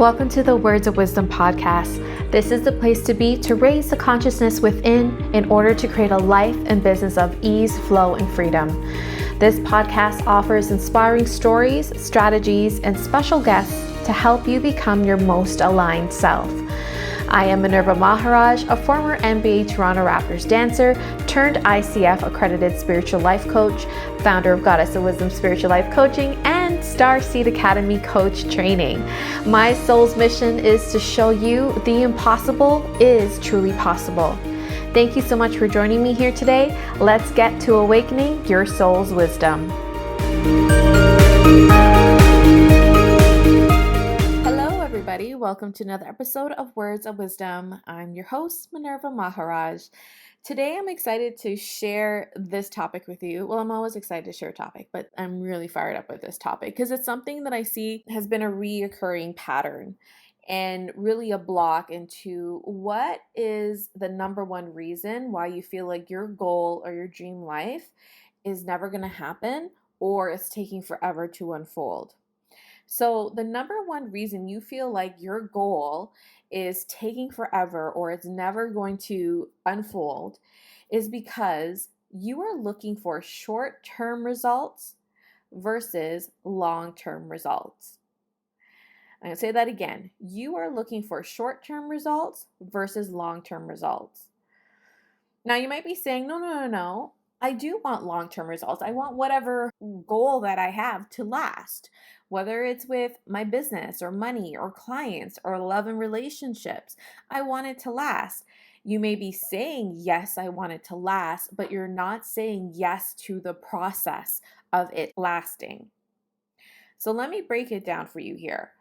Welcome to the Words of Wisdom podcast. This is the place to be to raise the consciousness within in order to create a life and business of ease, flow, and freedom. This podcast offers inspiring stories, strategies, and special guests to help you become your most aligned self. I am Minerva Maharaj, a former NBA Toronto Raptors dancer turned ICF accredited spiritual life coach, founder of Goddess of Wisdom Spiritual Life Coaching, and Star Seed Academy coach training. My soul's mission is to show you the impossible is truly possible. Thank you so much for joining me here today. Let's get to awakening your soul's wisdom. Everybody, welcome to another episode of Words of Wisdom. I'm your host, Minerva Maharaj. Today, I'm excited to share this topic with you. Well, I'm always excited to share a topic, but I'm really fired up with this topic because it's something that I see has been a reoccurring pattern and really a block into what is the number one reason why you feel like your goal or your dream life is never going to happen or it's taking forever to unfold. So the number one reason you feel like your goal is taking forever or it's never going to unfold is because you are looking for short-term results versus long-term results. I'm going to say that again. You are looking for short-term results versus long-term results. Now you might be saying, no. I do want long-term results. I want whatever goal that I have to last, whether it's with my business or money or clients or love and relationships. I want it to last. You may be saying, yes, I want it to last, but you're not saying yes to the process of it lasting. So let me break it down for you here.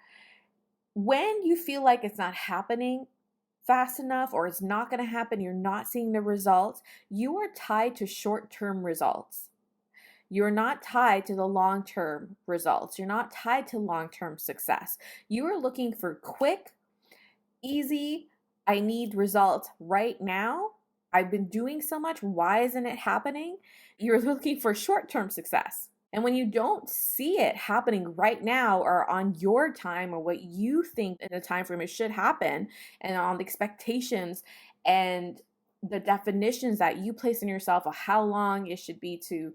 When you feel like it's not happening fast enough or it's not going to happen, you're not seeing the results, you are tied to short-term results. You're not tied to the long-term results. You're not tied to long-term success. You are looking for quick, easy, I need results right now. I've been doing so much. Why isn't it happening? You're looking for short-term success. And when you don't see it happening right now or on your time or what you think in a time frame it should happen and on the expectations and the definitions that you place in yourself of how long it should be to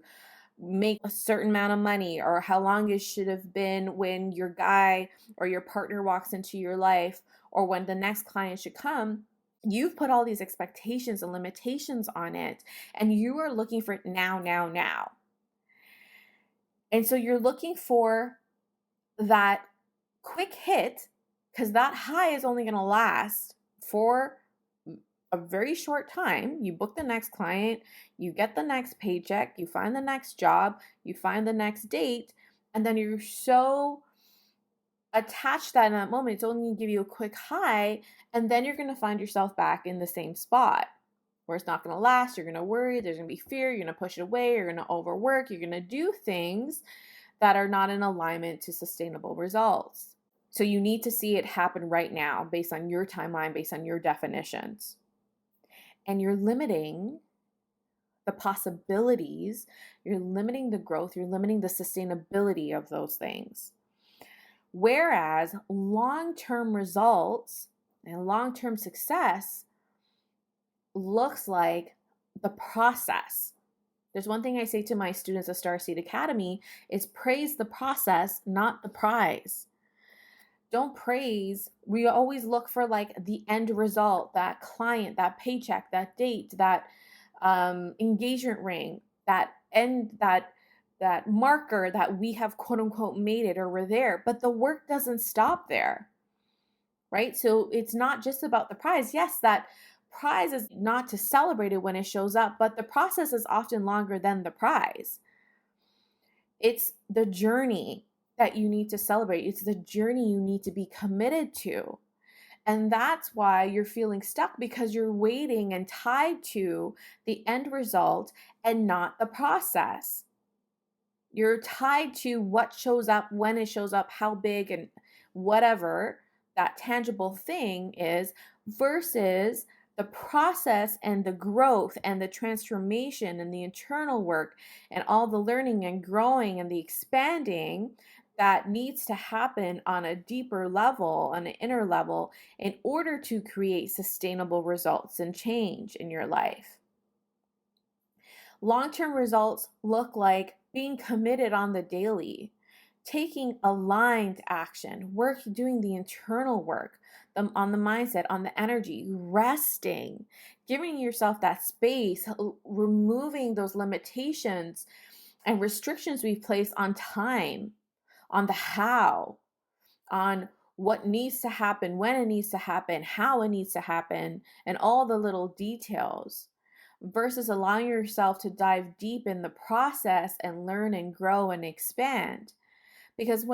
make a certain amount of money or how long it should have been when your guy or your partner walks into your life or when the next client should come, you've put all these expectations and limitations on it and you are looking for it now. And so you're looking for that quick hit because that high is only going to last for a very short time. You book the next client, you get the next paycheck, you find the next job, you find the next date, and then you're so attached that in that moment, it's only going to give you a quick high, and then you're going to find yourself back in the same spot where it's not going to last. You're going to worry, there's going to be fear, you're going to push it away, you're going to overwork, you're going to do things that are not in alignment to sustainable results. So you need to see it happen right now based on your timeline, based on your definitions. And you're limiting the possibilities, you're limiting the growth, you're limiting the sustainability of those things. Whereas long-term results and long-term success looks like the process. There's one thing I say to my students at Star Seed Academy is praise the process, not the prize. Don't praise. We always look for like the end result, that client, that paycheck, that date, that engagement ring, that marker that we have quote unquote made it or we're there. But the work doesn't stop there, right? So it's not just about the prize. Yes, that prize is not to celebrate it when it shows up, but the process is often longer than the prize. It's the journey that you need to celebrate. It's the journey you need to be committed to. And that's why you're feeling stuck because you're waiting and tied to the end result and not the process. You're tied to what shows up, when it shows up, how big and whatever that tangible thing is versus the process and the growth and the transformation and the internal work and all the learning and growing and the expanding that needs to happen on a deeper level, on an inner level, in order to create sustainable results and change in your life. Long-term results look like being committed on the daily, taking aligned action, doing the internal work, on the mindset, on the energy, resting, giving yourself that space, removing those limitations and restrictions we've placed on time, on the how, on what needs to happen, when it needs to happen, how it needs to happen, and all the little details, versus allowing yourself to dive deep in the process and learn and grow and expand. Because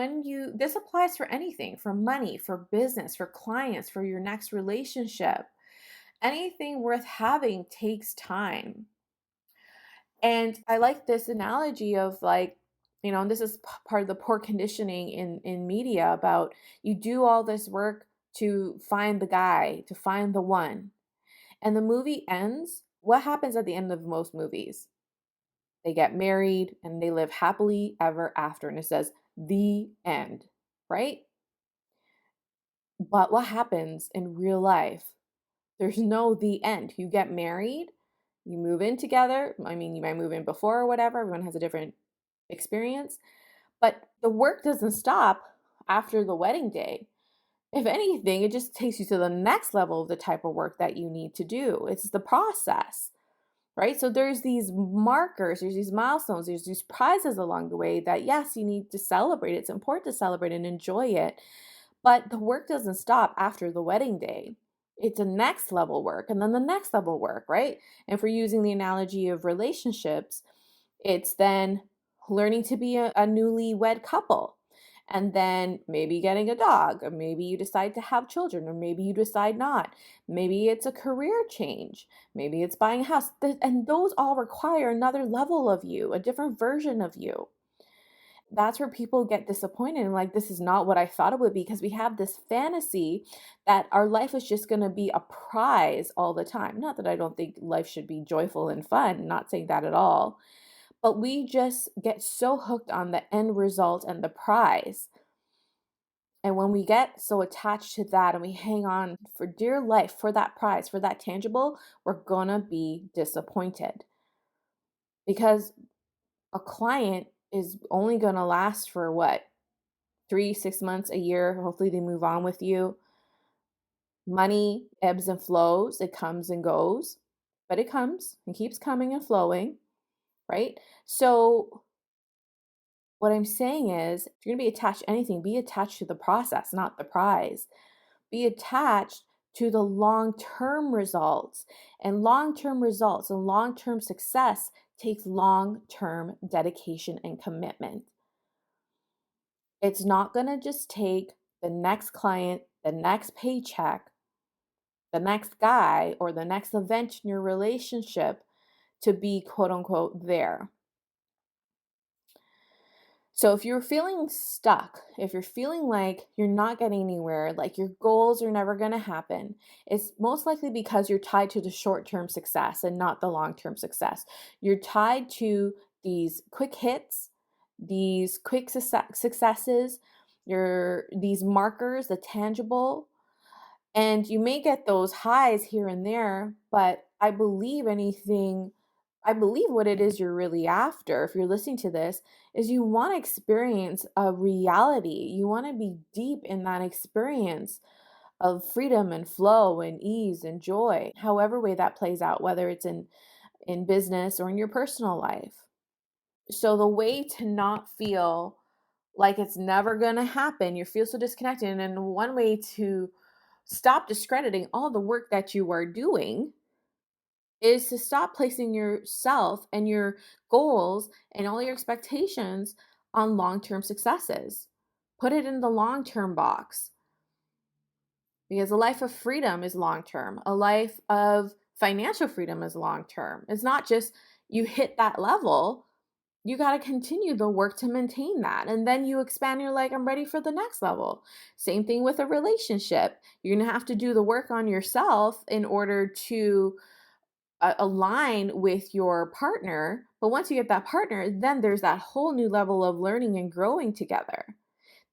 this applies for anything, for money, for business, for clients, for your next relationship. Anything worth having takes time. And I like this analogy of like, and this is part of the poor conditioning in media about you do all this work to find the guy, to find the one. And the movie ends. What happens at the end of most movies? They get married and they live happily ever after. And it says the end, right? But what happens in real life? There's no the end. You get married, you move in together. I mean, you might move in before or whatever. Everyone has a different experience. But the work doesn't stop after the wedding day. If anything, it just takes you to the next level of the type of work that you need to do. It's the process, right? So there's these markers, there's these milestones, there's these prizes along the way that, yes, you need to celebrate. It's important to celebrate and enjoy it. But the work doesn't stop after the wedding day. It's a next level work and then the next level work, right? And if we're using the analogy of relationships, it's then learning to be a newlywed couple. And then maybe getting a dog, or maybe you decide to have children, or maybe you decide not. Maybe it's a career change. Maybe it's buying a house. And those all require another level of you, a different version of you. That's where people get disappointed and like, this is not what I thought it would be, because we have this fantasy that our life is just going to be a prize all the time. Not that I don't think life should be joyful and fun, not saying that at all. But we just get so hooked on the end result and the prize. And when we get so attached to that and we hang on for dear life for that prize, for that tangible, we're going to be disappointed. Because a client is only going to last for what? 3, 6 months, a year. Hopefully they move on with you. Money ebbs and flows. It comes and goes, but it comes and keeps coming and flowing, right? So what I'm saying is, if you're going to be attached to anything, be attached to the process, not the prize. Be attached to the long-term results. And long-term results and long-term success takes long-term dedication and commitment. It's not going to just take the next client, the next paycheck, the next guy, or the next event in your relationship to be quote unquote there. So if you're feeling stuck, if you're feeling like you're not getting anywhere, like your goals are never going to happen, it's most likely because you're tied to the short-term success and not the long-term success. You're tied to these quick hits, these quick successes, these markers, the tangible, and you may get those highs here and there, but I believe what it is you're really after, if you're listening to this, is you want to experience a reality. You want to be deep in that experience of freedom and flow and ease and joy, however way that plays out, whether it's in business or in your personal life. So the way to not feel like it's never going to happen, you feel so disconnected, and one way to stop discrediting all the work that you are doing is to stop placing yourself and your goals and all your expectations on long-term successes. Put it in the long-term box, because a life of freedom is long-term. A life of financial freedom is long-term. It's not just you hit that level. You got to continue the work to maintain that. And then you expand, you're like, I'm ready for the next level. Same thing with a relationship. You're going to have to do the work on yourself in order to align with your partner. But once you get that partner, then there's that whole new level of learning and growing together.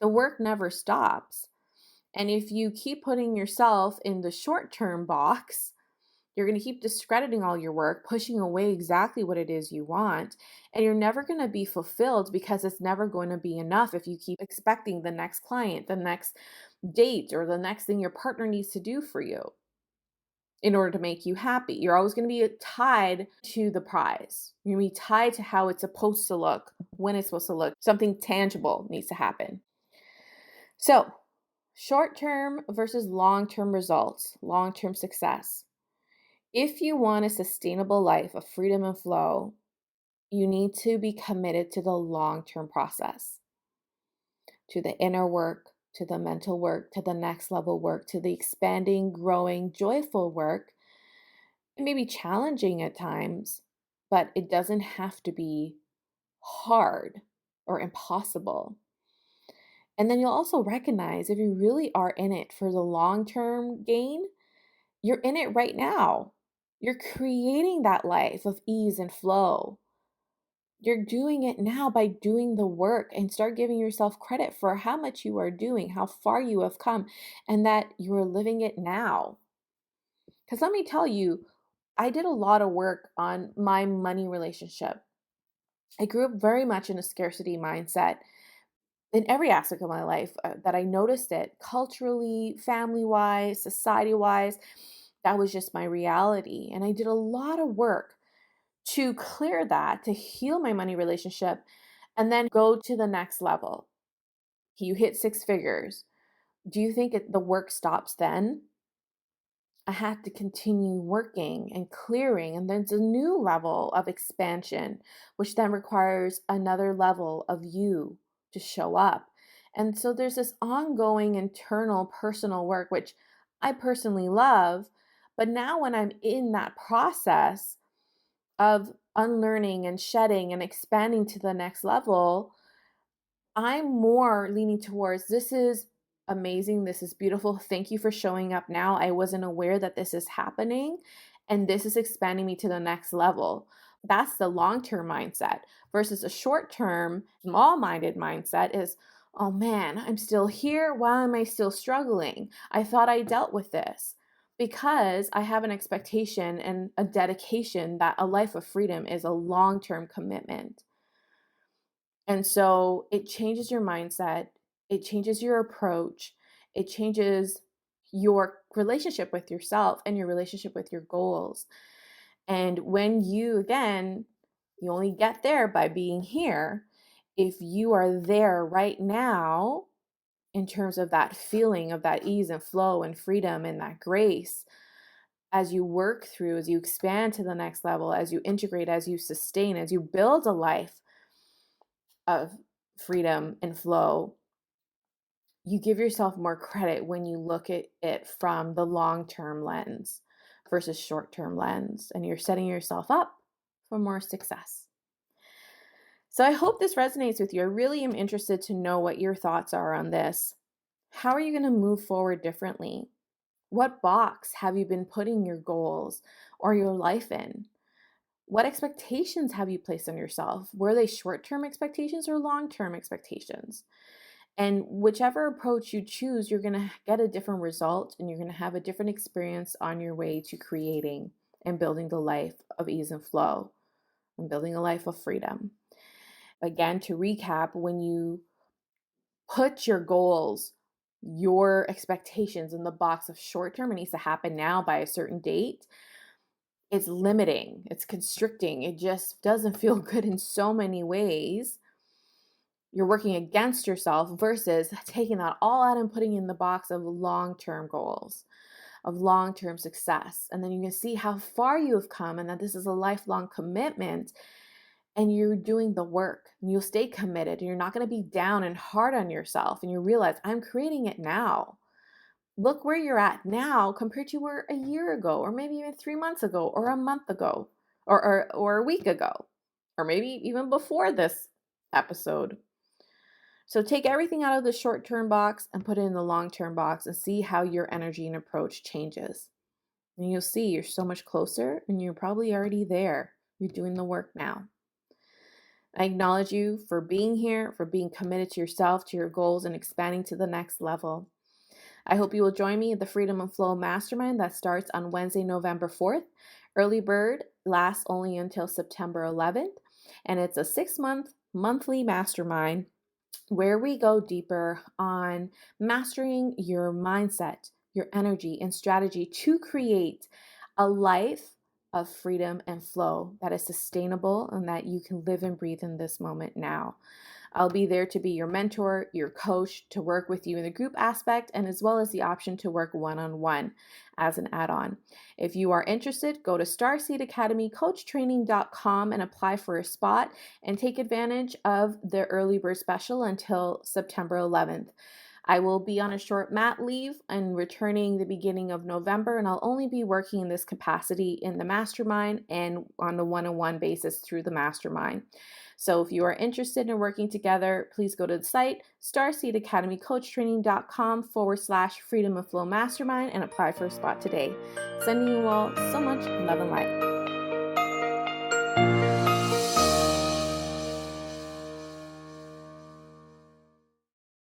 The work never stops. And if you keep putting yourself in the short-term box, you're going to keep discrediting all your work, pushing away exactly what it is you want, and you're never going to be fulfilled because it's never going to be enough if you keep expecting the next client, the next date, or the next thing your partner needs to do for you in order to make you happy. You're always going to be tied to the prize. You're going to be tied to how it's supposed to look, when it's supposed to look. Something tangible needs to happen. So, short-term versus long-term results, long-term success. If you want a sustainable life of freedom and flow, you need to be committed to the long-term process, to the inner work, to the mental work, to the next level work, to the expanding, growing, joyful work. It may be challenging at times, but it doesn't have to be hard or impossible. And then you'll also recognize if you really are in it for the long-term gain, you're in it right now. You're creating that life of ease and flow. You're doing it now by doing the work, and start giving yourself credit for how much you are doing, how far you have come, and that you are living it now. Because let me tell you, I did a lot of work on my money relationship. I grew up very much in a scarcity mindset in every aspect of my life, that I noticed it culturally, family wise, society wise. That was just my reality. And I did a lot of work to clear that, to heal my money relationship, and then go to the next level. You hit six figures. Do you think the work stops then? I had to continue working and clearing, and there's a new level of expansion, which then requires another level of you to show up. And so there's this ongoing internal personal work, which I personally love. But now, when I'm in that process of unlearning and shedding and expanding to the next level, I'm more leaning towards this is amazing. This is beautiful. Thank you for showing up now. I wasn't aware that this is happening, and this is expanding me to the next level. That's the long term mindset versus a short term, small minded mindset is, oh man, I'm still here. Why am I still struggling? I thought I dealt with this. Because I have an expectation and a dedication that a life of freedom is a long term commitment. And so it changes your mindset, it changes your approach, it changes your relationship with yourself and your relationship with your goals. And when you, again, you only get there by being here. If you are there right now, in terms of that feeling of that ease and flow and freedom and that grace, as you work through, as you expand to the next level, as you integrate, as you sustain, as you build a life of freedom and flow, you give yourself more credit when you look at it from the long-term lens versus short-term lens, and you're setting yourself up for more success. So I hope this resonates with you. I really am interested to know what your thoughts are on this. How are you going to move forward differently? What box have you been putting your goals or your life in? What expectations have you placed on yourself? Were they short-term expectations or long-term expectations? And whichever approach you choose, you're going to get a different result, and you're going to have a different experience on your way to creating and building the life of ease and flow and building a life of freedom. Again, to recap, when you put your goals, your expectations in the box of short term, it needs to happen now by a certain date, it's limiting, it's constricting, it just doesn't feel good in so many ways. You're working against yourself versus taking that all out and putting in the box of long-term goals, of long-term success. And then you can see how far you have come, and that this is a lifelong commitment, and you're doing the work, and you'll stay committed, and you're not going to be down and hard on yourself, and you realize, I'm creating it now. Look where you're at now compared to where a year ago, or maybe even 3 months ago, or a month ago, or a week ago, or maybe even before this episode. So take everything out of the short-term box and put it in the long-term box, and see how your energy and approach changes. And you'll see you're so much closer, and you're probably already there. You're doing the work now. I acknowledge you for being here, for being committed to yourself, to your goals, and expanding to the next level. I hope you will join me at the Freedom and Flow Mastermind that starts on Wednesday, November 4th. Early bird lasts only until September 11th, and it's a 6-month monthly mastermind where we go deeper on mastering your mindset, your energy, and strategy to create a life of freedom and flow that is sustainable and that you can live and breathe in this moment now. I'll be there to be your mentor, your coach, to work with you in the group aspect, and as well as the option to work one-on-one as an add-on. If you are interested, go to starseedacademycoachtraining.com and apply for a spot and take advantage of the early bird special until September 11th. I will be on a short mat leave and returning the beginning of November, and I'll only be working in this capacity in the mastermind and on a one-on-one basis through the mastermind. So if you are interested in working together, please go to the site starseedacademycoachtraining.com/freedom and flow mastermind and apply for a spot today. Sending you all so much love and light.